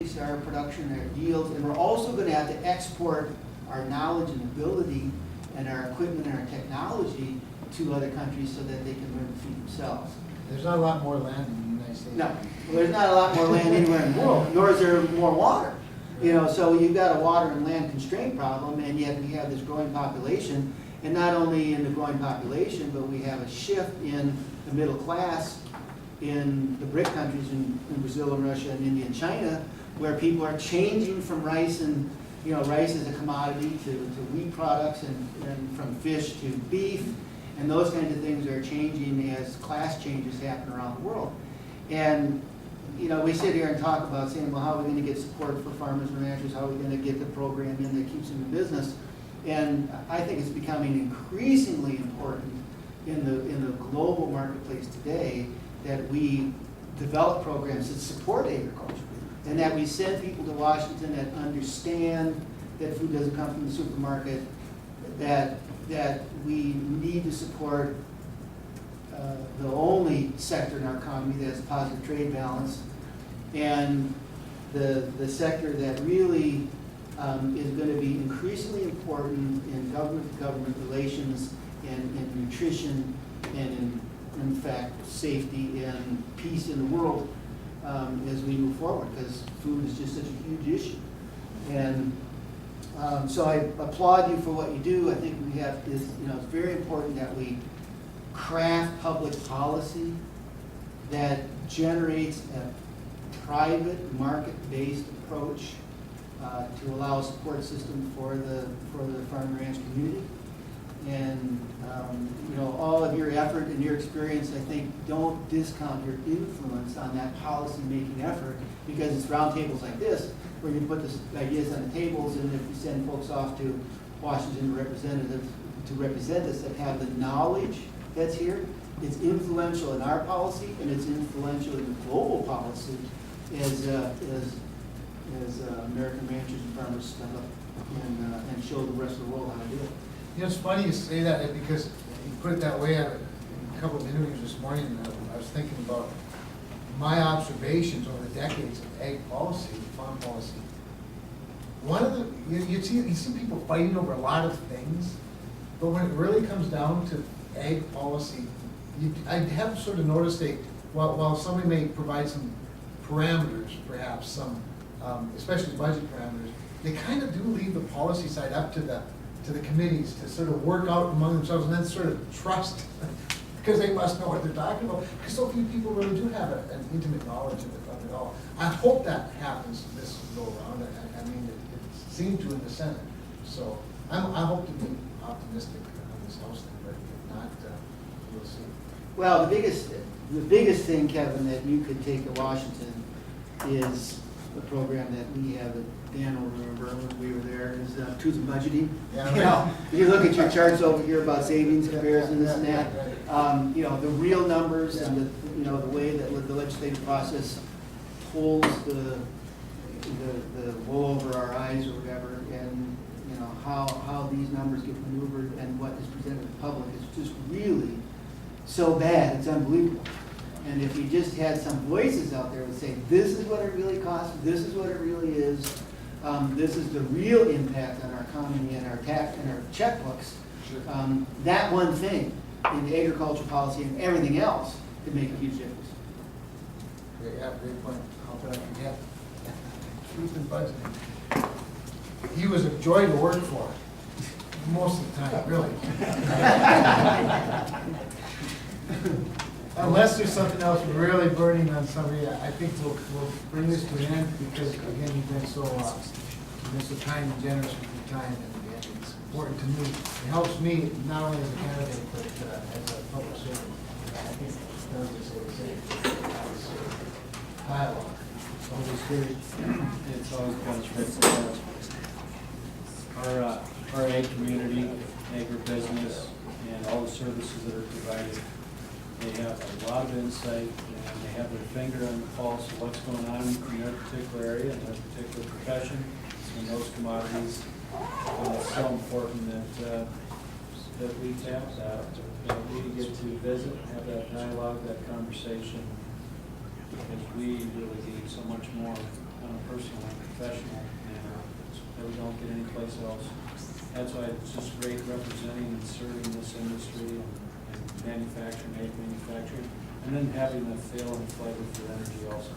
our production, our yields, and we're also going to have to export our knowledge and ability and our equipment and our technology to other countries so that they can learn to feed themselves. There's not a lot more land in the United States. No, well, there's not a lot more land anywhere in the world, nor is there more water. You know, so you've got a water and land constraint problem, and yet we have this growing population, and not only in the growing population, but we have a shift in the middle class in the BRIC countries, in Brazil and Russia and India and China, where people are changing from rice and, you know, rice as a commodity to wheat products and from fish to beef, and those kinds of things are changing as class changes happen around the world. And, you know, we sit here and talk about saying, well, how are we going to get support for farmers and ranchers? How are we going to get the program in that keeps them in business? And I think it's becoming increasingly important in the global marketplace today that we develop programs that support agriculture, and that we send people to Washington that understand that food doesn't come from the supermarket, that we need to support the only sector in our economy that has positive trade balance, and the sector that really is going to be increasingly important in government-to-government relations and nutrition and in fact safety and peace in the world as we move forward, because food is just such a huge issue. And so I applaud you for what you do. I think we have this, you know, it's very important that we craft public policy that generates a private market-based approach to allow a support system for the farm and ranch community. And you know, all of your effort and your experience, I think, don't discount your influence on that policy-making effort, because it's roundtables like this where you put the ideas on the tables, and if you send folks off to Washington to represent us that have the knowledge that's here, it's influential in our policy and it's influential in the global policy as American ranchers and farmers step up and show the rest of the world how to do it. You know, it's funny you say that, because you put it that way. In a couple of interviews this morning, I was thinking about my observations over the decades of ag policy, farm policy. One of the, you see people fighting over a lot of things, but when it really comes down to ag policy, I have sort of noticed while somebody may provide some parameters, perhaps some, especially budget parameters, they kind of do leave the policy side up to the committees to sort of work out among themselves and then sort of trust, because they must know what they're talking about, because so few people really do have an intimate knowledge of it all. I hope that happens this go around. I mean, it seemed to in the Senate. So I hope to be optimistic on this House thing, but if not, we'll see. Well, the biggest thing, Kevin, that you could take to Washington is the program that we have that Dan will remember when we were there, is truth in budgeting. Yeah, you know, if you look at your charts over here about savings, comparison, this and that, you know, the real numbers and the, you know, the way that the legislative process pulls the wool over our eyes or whatever, and you know how these numbers get maneuvered and what is presented to the public is just really so bad, it's unbelievable. And if we just had some voices out there that say, this is what it really costs, this is what it really is, this is the real impact on our economy and our tax and our checkbooks, sure. That one thing in the agriculture policy and everything else could make a huge difference. Yeah, great point. How could I forget? Truth in budgeting. He was a joy to work for, most of the time, really. Unless there's something else really burning on somebody, I think we'll bring this to an end, because again, you've been so kind and generous with your time, and it's important to me. It helps me not only as a candidate, but as a public servant. I think it does just what it says. Dialogue. It's always good. It's always beneficial. Our ag community, agribusiness, and all the services that are provided, they have a lot of insight, and they have their finger on the pulse of what's going on in their particular area and their particular profession and those commodities. And it's so important that we tap that we get to visit, have that dialogue, that conversation, because we really need so much more on a personal and professional manner that we don't get anyplace else. That's why it's just great representing and serving this industry and manufacturing, and then having a feel and flavor for energy also.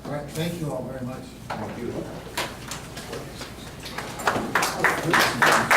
All right, thank you all very much. Thank you.